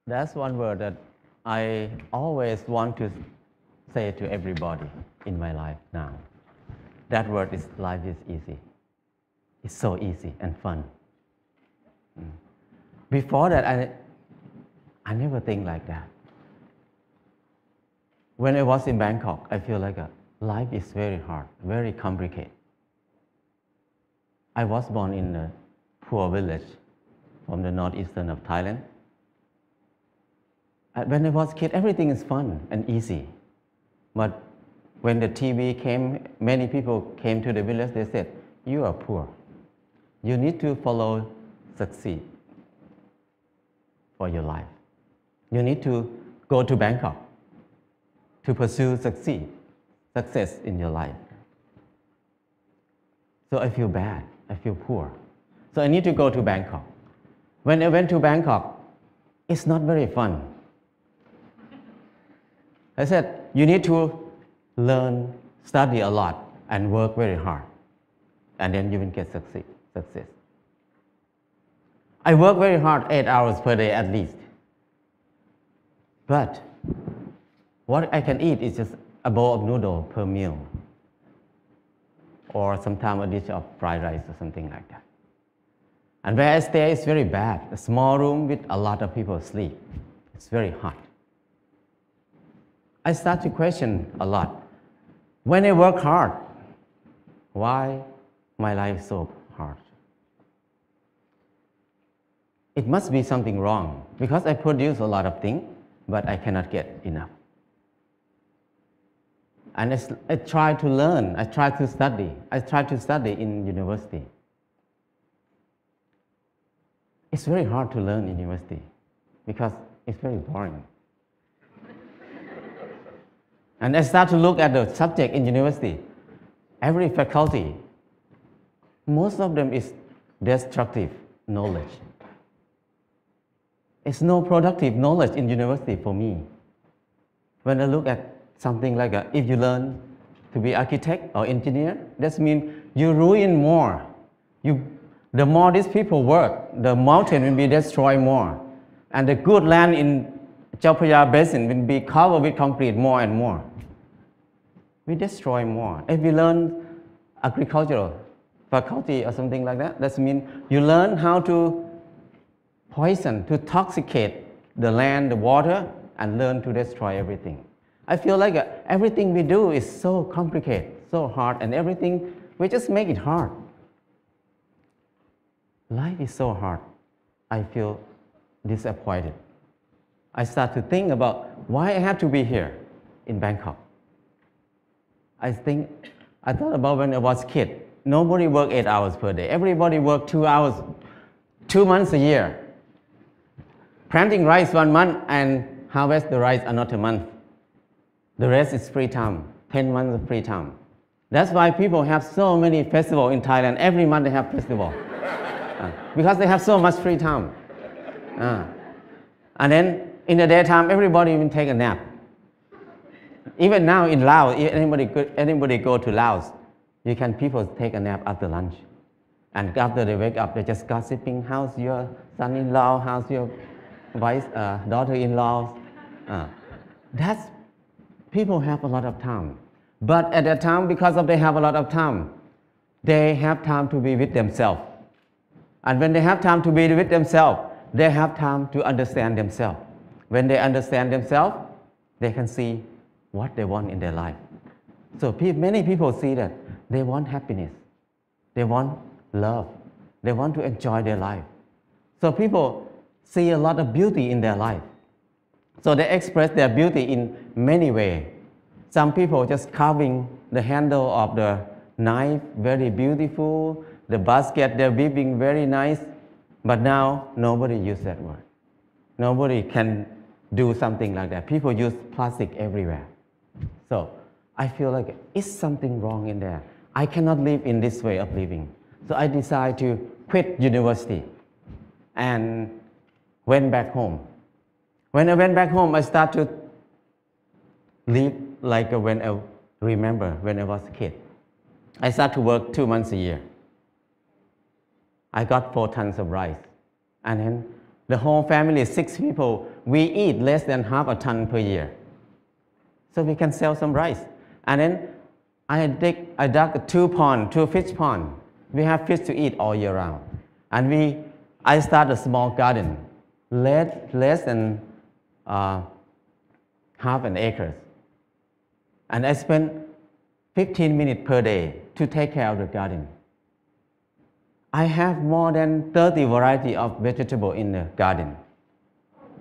That's one word that I always want to say to everybody in my life now. That word is life is easy. It's so easy and fun. Before that, I never think like that. When I was in Bangkok, I feel like life is very hard, very complicated. I was born in a poor village from the northeastern of Thailand. When I was a kid, everything is fun and easy. But when the TV came, many people came to the village, they said, you are poor. You need to follow succeed for your life. You need to go to Bangkok to pursue success in your life. So I feel bad, I feel poor. So I need to go to Bangkok. When I went to Bangkok, it's not very fun. I said, you need to learn, study a lot, and work very hard. And then you will get success. I work very hard, 8 hours per day at least. But what I can eat is just a bowl of noodle per meal. Or sometimes a dish of fried rice or something like that. And where I stay is very bad. A small room with a lot of people sleep. It's very hot. I start to question a lot. When I work hard, why my life is so hard? It must be something wrong because I produce a lot of things, but I cannot get enough. And I try to learn, I try to study. I try to study in university. It's very hard to learn in university because it's very boring. And I start to look at the subject in university. Every faculty, most of them is destructive knowledge. It's no productive knowledge in university for me. When I look at something like if you learn to be architect or engineer, that means you ruin more. The more these people work, the mountain will be destroyed more. And the good land in Chao Phraya Basin will be covered with concrete more and more. We destroy more. If you learn agricultural faculty or something like that, that means you learn how to poison, to toxicate the land, the water, and learn to destroy everything. I feel like everything we do is so complicated, so hard, and everything, we just make it hard. Life is so hard. I feel disappointed. I start to think about why I have to be here in Bangkok. I thought about when I was a kid. Nobody worked 8 hours per day. Everybody worked 2 hours, 2 months a year. Planting rice 1 month and harvest the rice another month. The rest is free time, 10 months of free time. That's why people have so many festivals in Thailand. Every month they have festival. Because they have so much free time. And then in the daytime, everybody will take a nap. Even now in Laos, anybody go to Laos, people take a nap after lunch. And after they wake up, they're just gossiping, how's your son-in-law, how's your daughter-in-law. People have a lot of time. But at that time, because they have a lot of time, they have time to be with themselves. And when they have time to be with themselves, they have time to understand themselves. When they understand themselves, they can see what they want in their life. So many people see that they want happiness. They want love. They want to enjoy their life. So people see a lot of beauty in their life. So they express their beauty in many ways. Some people just carving the handle of the knife, very beautiful. The basket, they're weaving very nice. But now, nobody uses that word. Nobody can do something like that. People use plastic everywhere. So I feel like it's something wrong in there. I cannot live in this way of living. So I decided to quit university and went back home. When I went back home, I started to live like when I remember when I was a kid. I started to work 2 months a year. I got 4 tons of rice. And then the whole family, 6 people, we eat less than half a ton per year. So we can sell some rice. And then I dug 2 fish pond. We have fish to eat all year round. And I started a small garden, less than half an acre. And I spent 15 minutes per day to take care of the garden. I have more than 30 varieties of vegetable in the garden.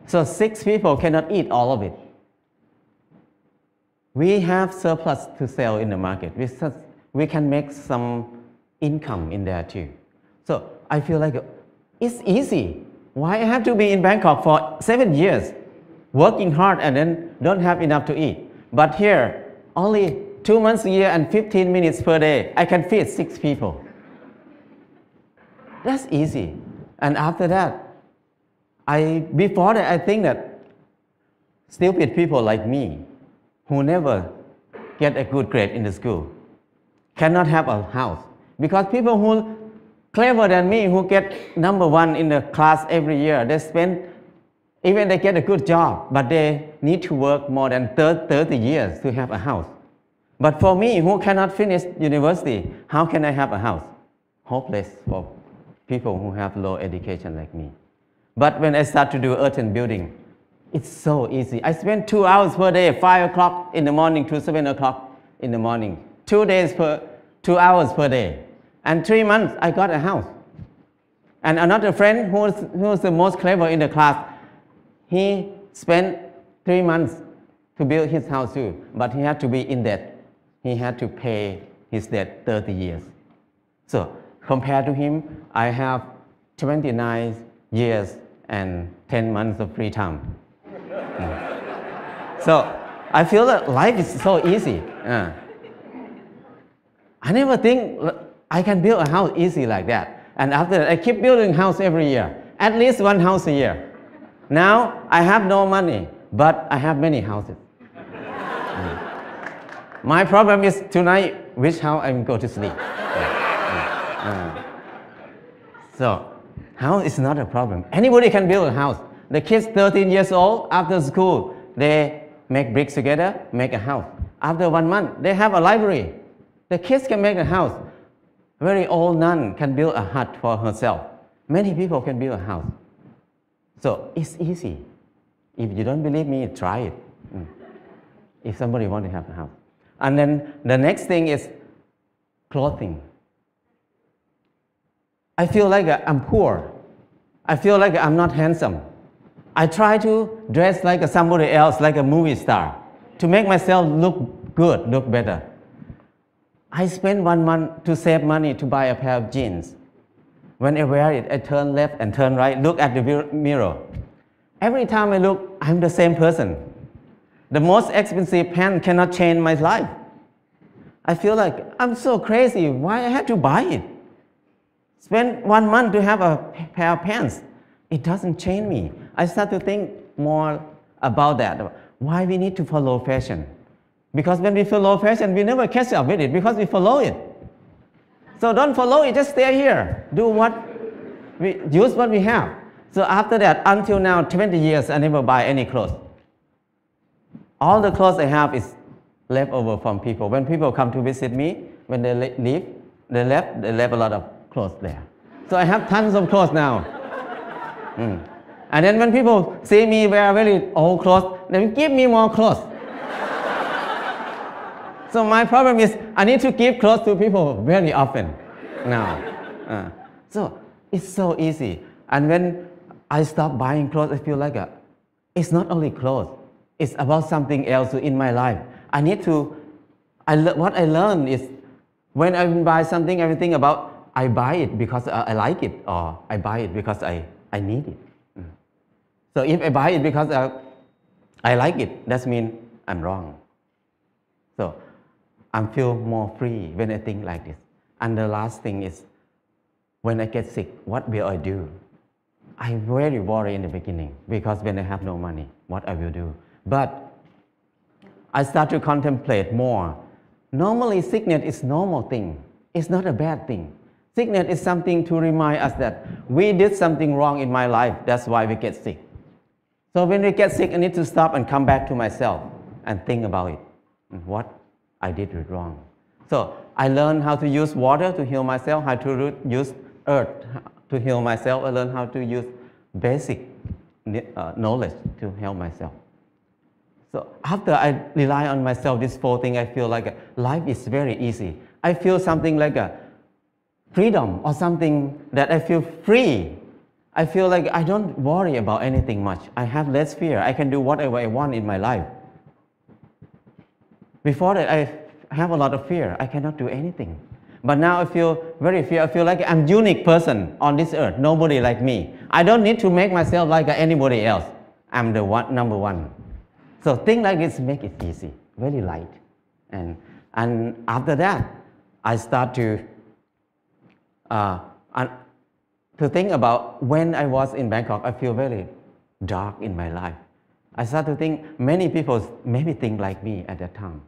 So 6 people cannot eat all of it. We have surplus to sell in the market. We can make some income in there too. So I feel like it's easy. Why I have to be in Bangkok for 7 years, working hard and then don't have enough to eat? But here, only 2 months a year and 15 minutes per day, I can feed 6 people. That's easy. And after that, before that, I think that stupid people like me, who never get a good grade in the school, cannot have a house. Because people who clever than me, who get number 1 in the class every year, even they get a good job, but they need to work more than 30 years to have a house. But for me, who cannot finish university, how can I have a house? Hopeless for people who have low education like me. But when I start to do earthen building, it's so easy. I spend 2 hours per day, 5 o'clock in the morning to 7 o'clock in the morning. 2 hours per day. And 3 months, I got a house. And another friend who was the most clever in the class, he spent 3 months to build his house too, but he had to be in debt. He had to pay his debt 30 years. So compared to him, I have 29 years and 10 months of free time. So I feel that life is so easy. I never think I can build a house easy like that. And after that, I keep building house every year, at least 1 house a year. Now I have no money, but I have many houses. My problem is tonight, which house I'm going to sleep. So house is not a problem. Anybody can build a house. The kids 13 years old, after school, they make bricks together, make a house. After 1 month, they have a library. The kids can make a house. Very old nun can build a hut for herself. Many people can build a house. So it's easy. If you don't believe me, try it. If somebody wants to have a house. And then the next thing is clothing. I feel like I'm poor. I feel like I'm not handsome. I try to dress like somebody else, like a movie star, to make myself look good, look better. I spend 1 month to save money to buy a pair of jeans. When I wear it, I turn left and turn right, look at the mirror. Every time I look, I'm the same person. The most expensive pants cannot change my life. I feel like I'm so crazy. Why I have to buy it? Spend 1 month to have a pair of pants. It doesn't change me. I start to think more about that. Why we need to follow fashion? Because when we follow fashion, we never catch up with it because we follow it. So don't follow it, just stay here. Use what we have. So after that, until now, 20 years, I never buy any clothes. All the clothes I have is left over from people. When people come to visit me, when they leave, they left a lot of clothes there. So I have tons of clothes now. And then when people see me wear very old clothes, they give me more clothes. So my problem is I need to give clothes to people very often now. So it's so easy. And when I stop buying clothes, I feel like it's not only clothes. It's about something else in my life. What I learned is when I buy something, everything about I buy it because I like it, or I buy it because I need it. So if I buy it because I like it, that means I'm wrong. So I feel more free when I think like this. And the last thing is, when I get sick, what will I do? I very worry in the beginning because when I have no money, what I will do. But I start to contemplate more. Normally, sickness is normal thing. It's not a bad thing. Sickness is something to remind us that we did something wrong in my life. That's why we get sick. So when we get sick, I need to stop and come back to myself and think about it, what I did wrong. So I learned how to use water to heal myself, how to use earth to heal myself. I learned how to use basic knowledge to help myself. So after I rely on myself, this 4 things, I feel like life is very easy. I feel something like a freedom or something that I feel free. I feel like I don't worry about anything much. I have less fear. I can do whatever I want in my life. Before that, I have a lot of fear. I cannot do anything. But now I feel very fear. I feel like I'm a unique person on this earth. Nobody like me. I don't need to make myself like anybody else. I'm the number one. So things like this make it easy, very light. And after that, I start to think about when I was in Bangkok, I feel very dark in my life. I start to think many people maybe think like me at that time.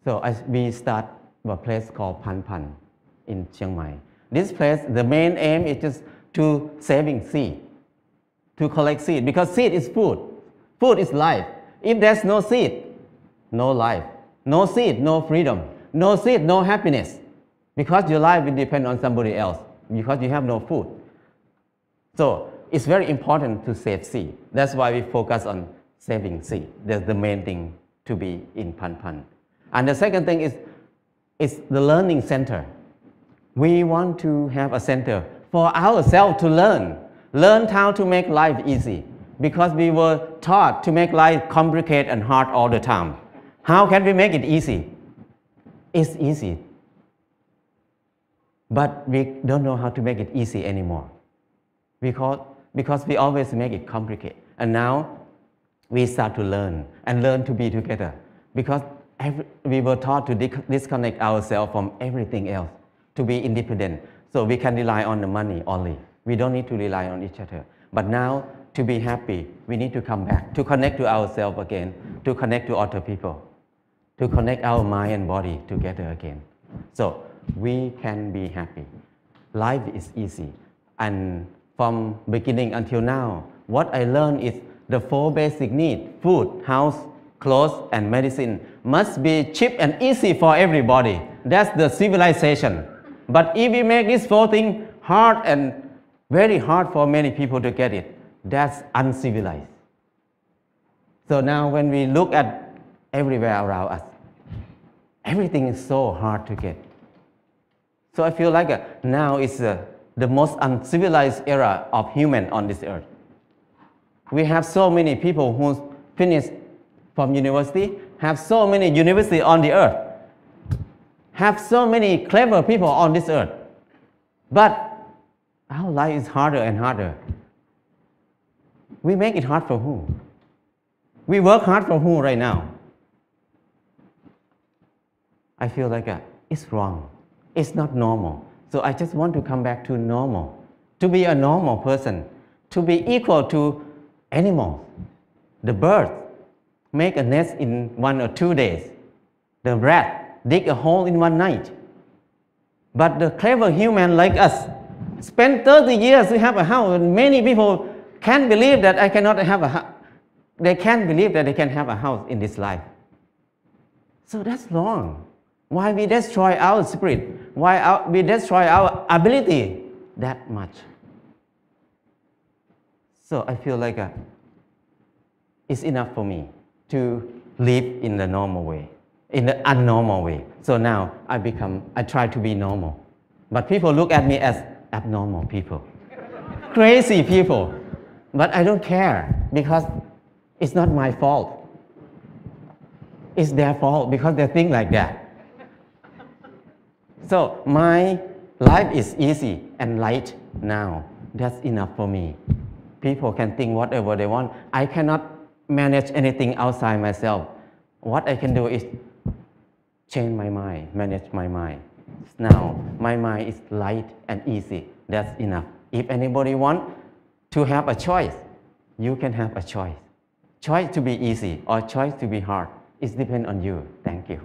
So we start a place called Pan Pan in Chiang Mai. This place, the main aim is just to saving seed, to collect seed, because seed is food. Food is life. If there's no seed, no life. No seed, no freedom. No seed, no happiness. Because your life will depend on somebody else, because you have no food. So it's very important to save seed. That's why we focus on saving seed. That's the main thing to be in Pan Pan. And the second thing is the learning center. We want to have a center for ourselves to learn how to make life easy, because we were taught to make life complicated and hard all the time. How can we make it easy? It's easy, but we don't know how to make it easy anymore, because we always make it complicated. And now we start to learn to be together, because we were taught to disconnect ourselves from everything else, to be independent. So we can rely on the money only. We don't need to rely on each other. But now, to be happy, we need to come back, to connect to ourselves again, to connect to other people, to connect our mind and body together again. So we can be happy. Life is easy. And from beginning until now, what I learned is the 4 basic needs: food, house, clothes, and medicine must be cheap and easy for everybody. That's the civilization. But if we make these 4 things hard and very hard for many people to get it, that's uncivilized. So now when we look at everywhere around us, everything is so hard to get. So I feel like now is the most uncivilized era of human on this earth. We have so many people who finished from university, have so many universities on the earth, have so many clever people on this earth. But our life is harder and harder. We make it hard for who? We work hard for who right now? I feel like it's wrong. It's not normal. So I just want to come back to normal, to be a normal person, to be equal to animals. The bird make a nest in 1 or 2 days. The rat dig a hole in 1 night. But the clever human like us spend 30 years to have a house. And many people can't believe that I cannot have a house. They can't believe that they can have a house in this life. So that's wrong. Why we destroy our spirit? Why we destroy our ability that much? So I feel like it's enough for me to live in the normal way, in the unnormal way. So now I try to be normal. But people look at me as abnormal people, crazy people. But I don't care, because it's not my fault. It's their fault, because they think like that. So my life is easy and light now. That's enough for me. People can think whatever they want. I cannot manage anything outside myself. What I can do is change my mind, manage my mind. Now my mind is light and easy. That's enough. If anybody wants to have a choice, you can have a choice. Choice to be easy or choice to be hard. It depends on you. Thank you.